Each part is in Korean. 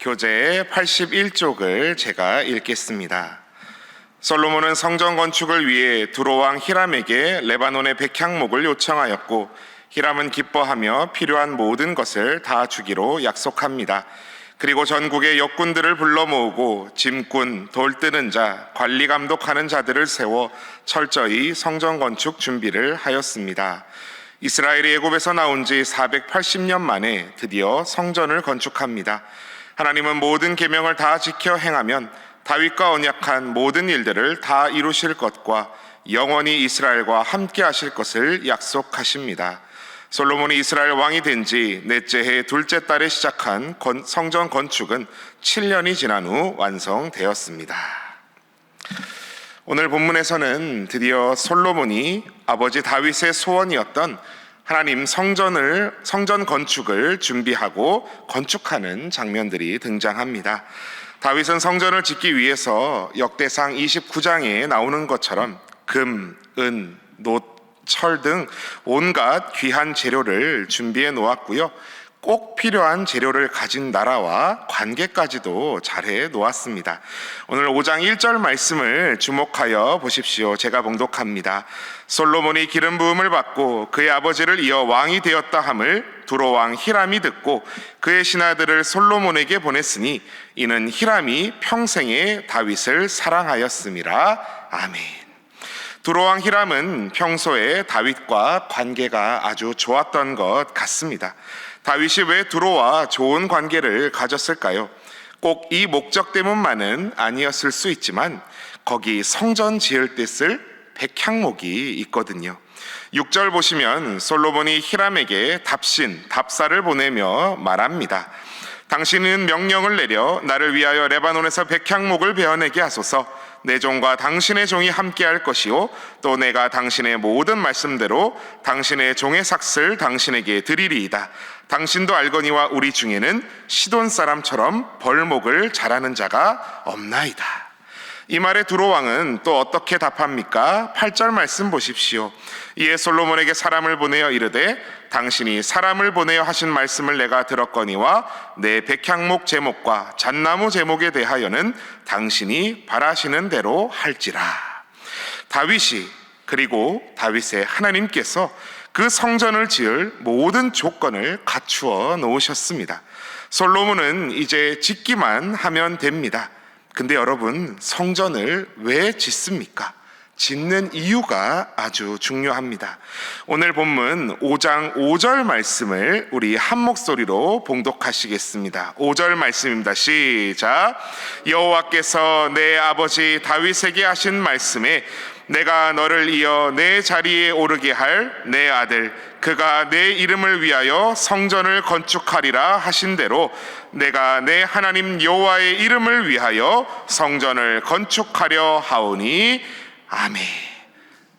교재 81쪽을 제가 읽겠습니다. 솔로몬은 성전 건축을 위해 두로왕 히람에게 레바논의 백향목을 요청하였고 히람은 기뻐하며 필요한 모든 것을 다 주기로 약속합니다. 그리고 전국의 역군들을 불러 모으고 짐꾼, 돌 뜨는 자, 관리 감독하는 자들을 세워 철저히 성전 건축 준비를 하였습니다. 이스라엘이 애굽에서 나온 지 480년 만에 드디어 성전을 건축합니다. 하나님은 모든 계명을 다 지켜 행하면 다윗과 언약한 모든 일들을 다 이루실 것과 영원히 이스라엘과 함께 하실 것을 약속하십니다. 솔로몬이 이스라엘 왕이 된 지 넷째 해 둘째 달에 시작한 성전 건축은 7년이 지난 후 완성되었습니다. 오늘 본문에서는 드디어 솔로몬이 아버지 다윗의 소원이었던 하나님 성전 건축을 준비하고 건축하는 장면들이 등장합니다. 다윗은 성전을 짓기 위해서 역대상 29장에 나오는 것처럼 금, 은, 놋, 철 등 온갖 귀한 재료를 준비해 놓았고요. 꼭 필요한 재료를 가진 나라와 관계까지도 잘해 놓았습니다. 오늘 5장 1절 말씀을 주목하여 보십시오. 제가 봉독합니다. 솔로몬이 기름 부음을 받고 그의 아버지를 이어 왕이 되었다 함을 두로왕 히람이 듣고 그의 신하들을 솔로몬에게 보냈으니 이는 히람이 평생에 다윗을 사랑하였음이라. 아멘. 두로왕 히람은 평소에 다윗과 관계가 아주 좋았던 것 같습니다. 다윗이 왜 두로와 좋은 관계를 가졌을까요? 꼭 이 목적 때문만은 아니었을 수 있지만 거기 성전 지을 때 쓸 백향목이 있거든요. 6절 보시면 솔로몬이 히람에게 답사를 보내며 말합니다. 당신은 명령을 내려 나를 위하여 레바논에서 백향목을 베어내게 하소서. 내 종과 당신의 종이 함께할 것이요 또 내가 당신의 모든 말씀대로 당신의 종의 삭슬 당신에게 드리리이다. 당신도 알거니와 우리 중에는 시돈 사람처럼 벌목을 잘하는 자가 없나이다. 이 말에 두로왕은 또 어떻게 답합니까? 8절 말씀 보십시오. 이에 솔로몬에게 사람을 보내어 이르되 당신이 사람을 보내어 하신 말씀을 내가 들었거니와 내 백향목 제목과 잣나무 제목에 대하여는 당신이 바라시는 대로 할지라. 다윗이 그리고 다윗의 하나님께서 그 성전을 지을 모든 조건을 갖추어 놓으셨습니다. 솔로몬은 이제 짓기만 하면 됩니다. 근데 여러분, 성전을 왜 짓습니까? 짓는 이유가 아주 중요합니다. 오늘 본문 5장 5절 말씀을 우리 한 목소리로 봉독하시겠습니다. 5절 말씀입니다. 시작. 여호와께서 내 아버지 다윗에게 하신 말씀에 내가 너를 이어 내 자리에 오르게 할 내 아들 그가 내 이름을 위하여 성전을 건축하리라 하신 대로 내가 내 하나님 여호와의 이름을 위하여 성전을 건축하려 하오니 아멘.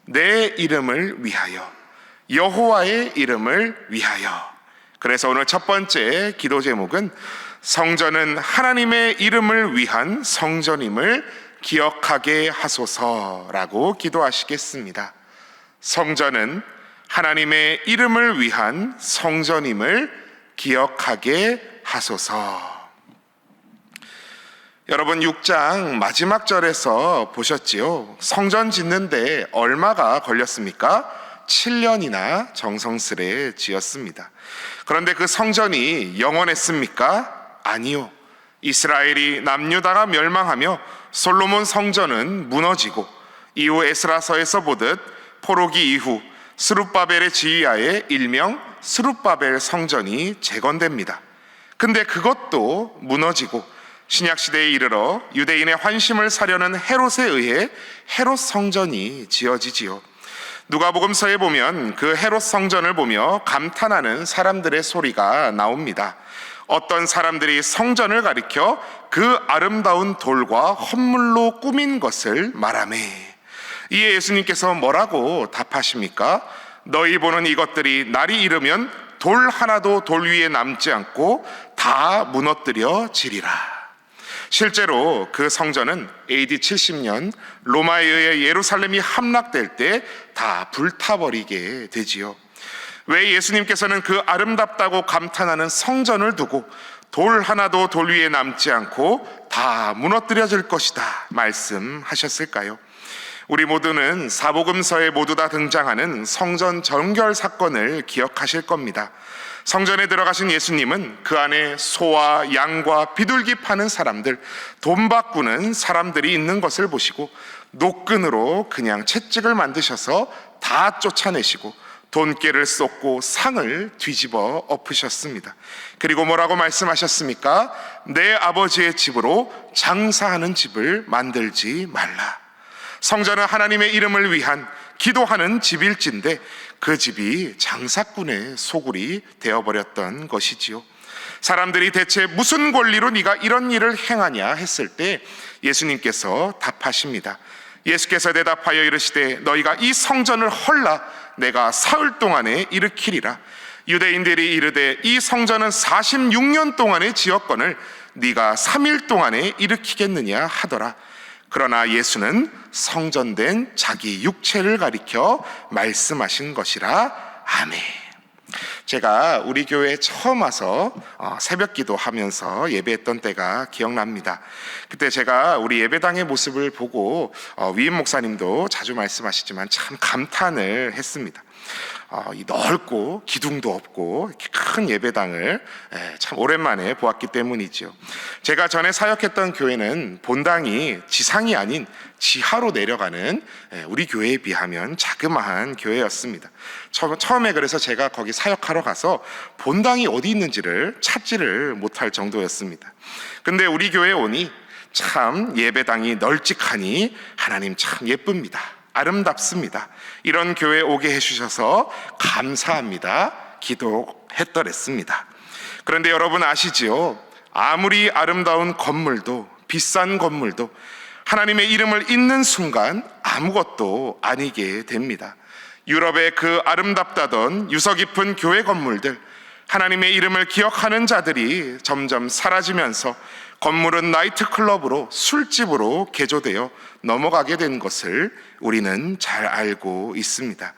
내 이름을 위하여, 여호와의 이름을 위하여. 그래서 오늘 첫 번째 기도 제목은 성전은 하나님의 이름을 위한 성전임을 기억하게 하소서라고 기도하시겠습니다. 성전은 하나님의 이름을 위한 성전임을 기억하게 하소서. 여러분 6장 마지막 절에서 보셨지요? 성전 짓는데 얼마가 걸렸습니까? 7년이나 정성스레 지었습니다. 그런데 그 성전이 영원했습니까? 아니요. 이스라엘이 남유다가 멸망하며 솔로몬 성전은 무너지고 이후 에스라서에서 보듯 포로기 이후 스룹바벨의 지휘하에 일명 스룹바벨 성전이 재건됩니다. 근데 그것도 무너지고 신약시대에 이르러 유대인의 환심을 사려는 헤롯에 의해 헤롯 성전이 지어지지요. 누가복음서에 보면 그 헤롯 성전을 보며 감탄하는 사람들의 소리가 나옵니다. 어떤 사람들이 성전을 가리켜 그 아름다운 돌과 헌물로 꾸민 것을 말하매 이에 예수님께서 뭐라고 답하십니까? 너희 보는 이것들이 날이 이르면 돌 하나도 돌 위에 남지 않고 다 무너뜨려지리라. 실제로 그 성전은 AD 70년 로마에 의해 예루살렘이 함락될 때 다 불타버리게 되지요. 왜 예수님께서는 그 아름답다고 감탄하는 성전을 두고 돌 하나도 돌 위에 남지 않고 다 무너뜨려질 것이다 말씀하셨을까요? 우리 모두는 사복음서에 모두 다 등장하는 성전 정결 사건을 기억하실 겁니다. 성전에 들어가신 예수님은 그 안에 소와 양과 비둘기 파는 사람들, 돈 바꾸는 사람들이 있는 것을 보시고 노끈으로 그냥 채찍을 만드셔서 다 쫓아내시고 돈깨를 쏟고 상을 뒤집어 엎으셨습니다. 그리고 뭐라고 말씀하셨습니까? 내 아버지의 집으로 장사하는 집을 만들지 말라. 성전은 하나님의 이름을 위한 기도하는 집일진데 그 집이 장사꾼의 소굴이 되어버렸던 것이지요. 사람들이 대체 무슨 권리로 네가 이런 일을 행하냐 했을 때 예수님께서 답하십니다. 예수께서 대답하여 이르시되 너희가 이 성전을 헐라 내가 사흘 동안에 일으키리라. 유대인들이 이르되 이 성전은 46년 동안의 지었건을 네가 3일 동안에 일으키겠느냐 하더라. 그러나 예수는 성전된 자기 육체를 가리켜 말씀하신 것이라. 아멘. 제가 우리 교회에 처음 와서 새벽 기도하면서 예배했던 때가 기억납니다. 그때 제가 우리 예배당의 모습을 보고 위임 목사님도 자주 말씀하시지만 참 감탄을 했습니다. 이 넓고 기둥도 없고 큰 예배당을 참 오랜만에 보았기 때문이죠. 제가 전에 사역했던 교회는 본당이 지상이 아닌 지하로 내려가는 우리 교회에 비하면 자그마한 교회였습니다. 처음에 그래서 제가 거기 사역하러 가서 본당이 어디 있는지를 찾지를 못할 정도였습니다. 근데 우리 교회에 오니 참 예배당이 널찍하니 하나님 참 예쁩니다. 아름답습니다. 이런 교회 오게 해주셔서 감사합니다. 기도했더랬습니다. 그런데 여러분 아시지요? 아무리 아름다운 건물도 비싼 건물도 하나님의 이름을 잇는 순간 아무것도 아니게 됩니다. 유럽의 그 아름답다던 유서 깊은 교회 건물들, 하나님의 이름을 기억하는 자들이 점점 사라지면서 건물은 나이트클럽으로 술집으로 개조되어 넘어가게 된 것을 우리는 잘 알고 있습니다.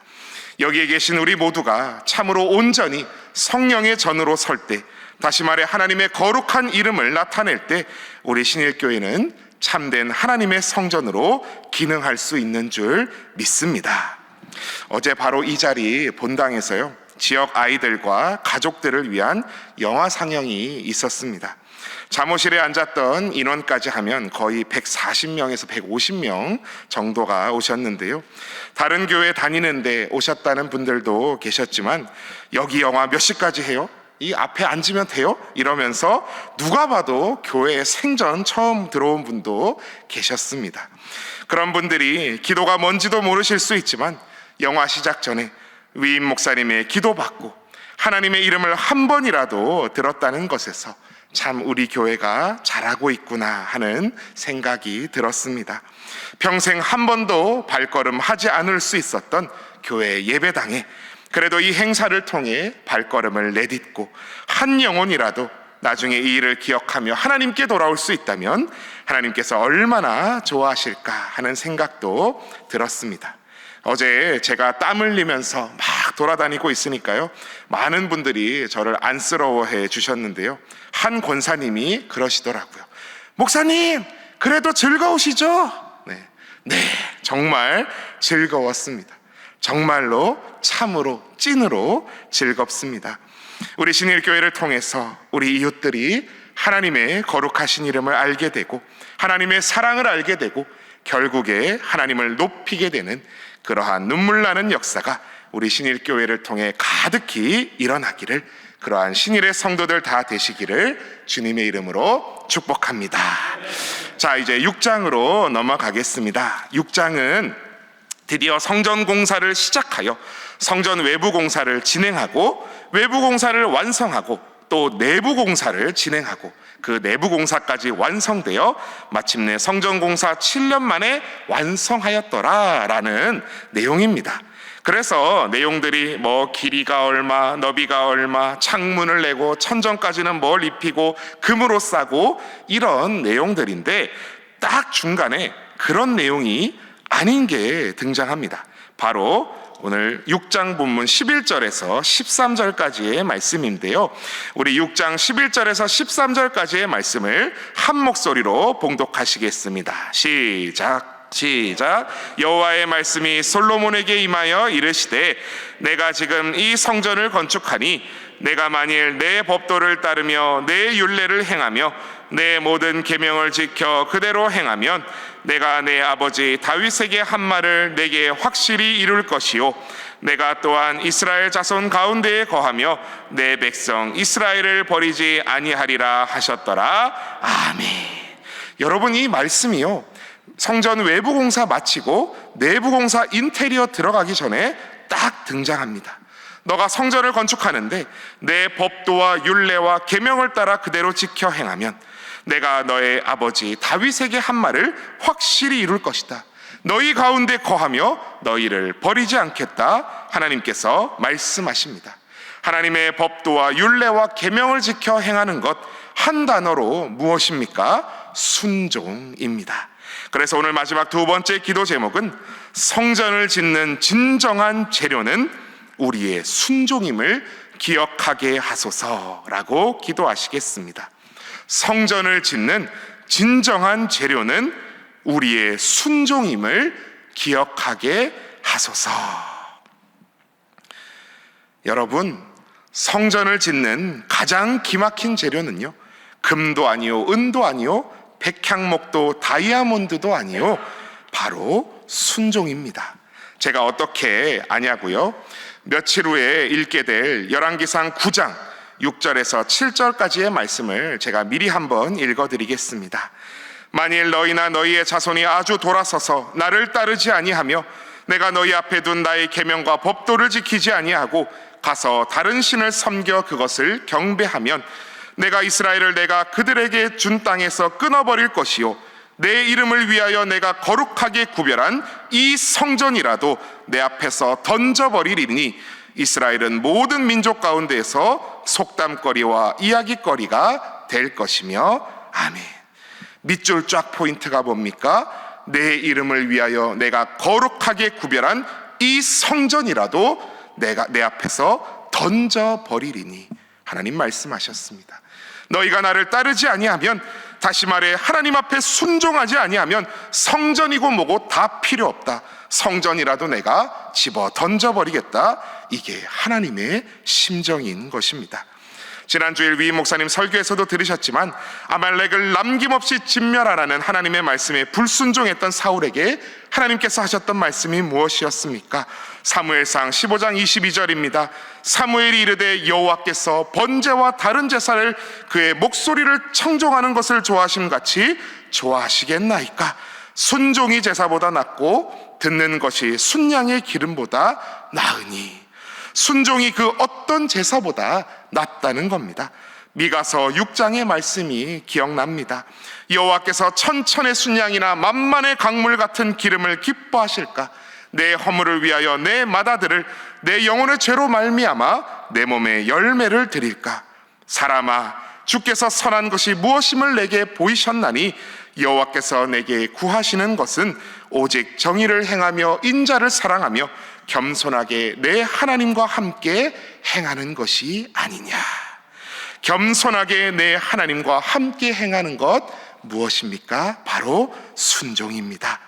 여기에 계신 우리 모두가 참으로 온전히 성령의 전으로 설 때, 다시 말해 하나님의 거룩한 이름을 나타낼 때 우리 신일교회는 참된 하나님의 성전으로 기능할 수 있는 줄 믿습니다. 어제 바로 이 자리 본당에서요, 지역 아이들과 가족들을 위한 영화 상영이 있었습니다. 잠옷실에 앉았던 인원까지 하면 거의 140명에서 150명 정도가 오셨는데요. 다른 교회 다니는데 오셨다는 분들도 계셨지만 여기 영화 몇 시까지 해요? 이 앞에 앉으면 돼요? 이러면서 누가 봐도 교회에 생전 처음 들어온 분도 계셨습니다. 그런 분들이 기도가 뭔지도 모르실 수 있지만 영화 시작 전에 위임 목사님의 기도받고 하나님의 이름을 한 번이라도 들었다는 것에서 참 우리 교회가 잘하고 있구나 하는 생각이 들었습니다. 평생 한 번도 발걸음 하지 않을 수 있었던 교회 예배당에 그래도 이 행사를 통해 발걸음을 내딛고 한 영혼이라도 나중에 이 일을 기억하며 하나님께 돌아올 수 있다면 하나님께서 얼마나 좋아하실까 하는 생각도 들었습니다. 어제 제가 땀 흘리면서 막 돌아다니고 있으니까요, 많은 분들이 저를 안쓰러워해 주셨는데요, 한 권사님이 그러시더라고요. 목사님, 그래도 즐거우시죠? 네, 정말 즐거웠습니다. 정말로 참으로 찐으로 즐겁습니다. 우리 신일교회를 통해서 우리 이웃들이 하나님의 거룩하신 이름을 알게 되고 하나님의 사랑을 알게 되고 결국에 하나님을 높이게 되는 그러한 눈물나는 역사가 우리 신일교회를 통해 가득히 일어나기를, 그러한 신일의 성도들 다 되시기를 주님의 이름으로 축복합니다. 자, 이제 6장으로 넘어가겠습니다. 6장은 드디어 성전 공사를 시작하여 성전 외부 공사를 진행하고 외부 공사를 완성하고 또 내부 공사를 진행하고 그 내부 공사까지 완성되어 마침내 성전 공사 7년 만에 완성하였더라라는 내용입니다. 그래서 내용들이 뭐 길이가 얼마, 너비가 얼마, 창문을 내고 천정까지는 뭘 입히고 금으로 싸고 이런 내용들인데 딱 중간에 그런 내용이 아닌 게 등장합니다. 바로 오늘 6장 본문 11절에서 13절까지의 말씀인데요. 우리 6장 11절에서 13절까지의 말씀을 한 목소리로 봉독하시겠습니다. 시작. 여호와의 말씀이 솔로몬에게 임하여 이르시되 내가 지금 이 성전을 건축하니 내가 만일 내 법도를 따르며 내 율례를 행하며 내 모든 계명을 지켜 그대로 행하면 내가 내 아버지 다윗에게 한 말을 내게 확실히 이룰 것이요 내가 또한 이스라엘 자손 가운데에 거하며 내 백성 이스라엘을 버리지 아니하리라 하셨더라. 아멘. 여러분, 이 말씀이요, 성전 외부 공사 마치고 내부 공사 인테리어 들어가기 전에 딱 등장합니다. 너가 성전을 건축하는데 내 법도와 율례와 계명을 따라 그대로 지켜 행하면 내가 너의 아버지 다윗에게 한 말을 확실히 이룰 것이다. 너희 가운데 거하며 너희를 버리지 않겠다. 하나님께서 말씀하십니다. 하나님의 법도와 율례와 계명을 지켜 행하는 것, 한 단어로 무엇입니까? 순종입니다. 그래서 오늘 마지막 두 번째 기도 제목은 성전을 짓는 진정한 재료는 우리의 순종임을 기억하게 하소서라고 기도하시겠습니다. 성전을 짓는 진정한 재료는 우리의 순종임을 기억하게 하소서. 여러분, 성전을 짓는 가장 기막힌 재료는요, 금도 아니요 은도 아니요 백향목도 다이아몬드도 아니요 바로 순종입니다. 제가 어떻게 아냐고요? 며칠 후에 읽게 될 열왕기상 9장 6절에서 7절까지의 말씀을 제가 미리 한번 읽어드리겠습니다. 만일 너희나 너희의 자손이 아주 돌아서서 나를 따르지 아니하며 내가 너희 앞에 둔 나의 계명과 법도를 지키지 아니하고 가서 다른 신을 섬겨 그것을 경배하면 내가 이스라엘을 내가 그들에게 준 땅에서 끊어버릴 것이요 내 이름을 위하여 내가 거룩하게 구별한 이 성전이라도 내 앞에서 던져버리리니 이스라엘은 모든 민족 가운데에서 속담거리와 이야기거리가 될 것이며 아멘. 밑줄 쫙 포인트가 뭡니까? 내 이름을 위하여 내가 거룩하게 구별한 이 성전이라도 내가 내 앞에서 던져버리리니 하나님 말씀하셨습니다. 너희가 나를 따르지 아니하면, 다시 말해 하나님 앞에 순종하지 아니하면 성전이고 뭐고 다 필요 없다. 성전이라도 내가 집어 던져버리겠다. 이게 하나님의 심정인 것입니다. 지난주일 위 목사님 설교에서도 들으셨지만 아말렉을 남김없이 진멸하라는 하나님의 말씀에 불순종했던 사울에게 하나님께서 하셨던 말씀이 무엇이었습니까? 사무엘상 15장 22절입니다. 사무엘이 이르되 여호와께서 번제와 다른 제사를 그의 목소리를 청종하는 것을 좋아하심같이 좋아하시겠나이까? 순종이 제사보다 낫고 듣는 것이 순양의 기름보다 나으니, 순종이 그 어떤 제사보다 낫다는 겁니다. 미가서 6장의 말씀이 기억납니다. 여호와께서 천천의 순양이나 만만의 강물 같은 기름을 기뻐하실까? 내 허물을 위하여 내 맏아들을 내 영혼의 죄로 말미암아 내 몸에 열매를 드릴까? 사람아, 주께서 선한 것이 무엇임을 내게 보이셨나니 여호와께서 내게 구하시는 것은 오직 정의를 행하며 인자를 사랑하며 겸손하게 내 하나님과 함께 행하는 것이 아니냐. 겸손하게 내 하나님과 함께 행하는 것 무엇입니까? 바로 순종입니다.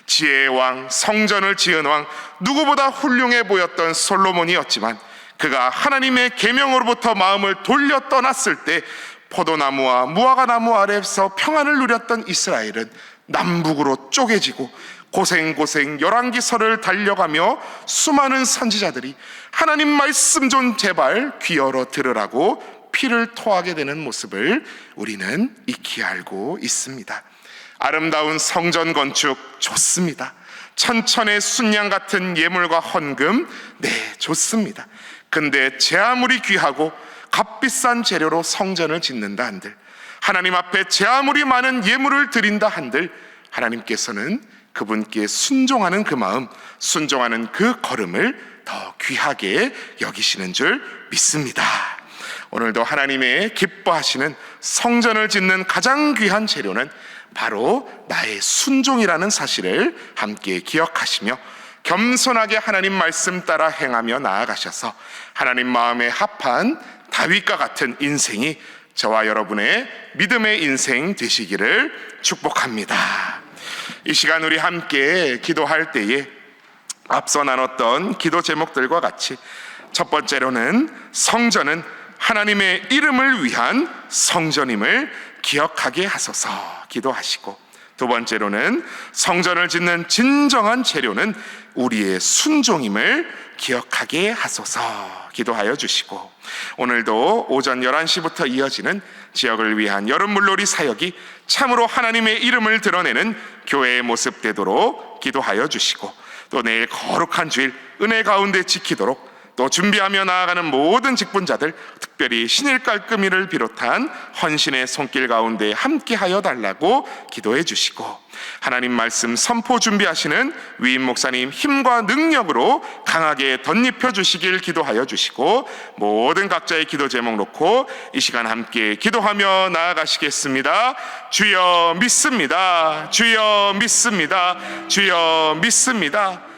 지혜의 왕, 성전을 지은 왕, 누구보다 훌륭해 보였던 솔로몬이었지만 그가 하나님의 계명으로부터 마음을 돌려 떠났을 때 포도나무와 무화과나무 아래에서 평안을 누렸던 이스라엘은 남북으로 쪼개지고 고생고생 열왕기서를 달려가며 수많은 선지자들이 하나님 말씀 좀 제발 귀 열어 들으라고 피를 토하게 되는 모습을 우리는 익히 알고 있습니다. 아름다운 성전 건축 좋습니다. 천천의 순양 같은 예물과 헌금, 네, 좋습니다. 근데 제 아무리 귀하고 값비싼 재료로 성전을 짓는다 한들, 하나님 앞에 제 아무리 많은 예물을 드린다 한들 하나님께서는 그분께 순종하는 그 마음, 순종하는 그 걸음을 더 귀하게 여기시는 줄 믿습니다. 오늘도 하나님의 기뻐하시는 성전을 짓는 가장 귀한 재료는 바로 나의 순종이라는 사실을 함께 기억하시며 겸손하게 하나님 말씀 따라 행하며 나아가셔서 하나님 마음에 합한 다윗과 같은 인생이 저와 여러분의 믿음의 인생 되시기를 축복합니다. 이 시간 우리 함께 기도할 때에 앞서 나눴던 기도 제목들과 같이 첫 번째로는 성전은 하나님의 이름을 위한 성전임을 기억하게 하소서 기도하시고, 두 번째로는 성전을 짓는 진정한 재료는 우리의 순종임을 기억하게 하소서 기도하여 주시고, 오늘도 오전 11시부터 이어지는 지역을 위한 여름 물놀이 사역이 참으로 하나님의 이름을 드러내는 교회의 모습 되도록 기도하여 주시고, 또 내일 거룩한 주일 은혜 가운데 지키도록 또 준비하며 나아가는 모든 직분자들, 특별히 신일 깔끔이를 비롯한 헌신의 손길 가운데 함께하여 달라고 기도해 주시고, 하나님 말씀 선포 준비하시는 위임 목사님 힘과 능력으로 강하게 덧입혀 주시길 기도하여 주시고, 모든 각자의 기도 제목 놓고 이 시간 함께 기도하며 나아가시겠습니다. 주여 믿습니다. 주여 믿습니다. 주여 믿습니다.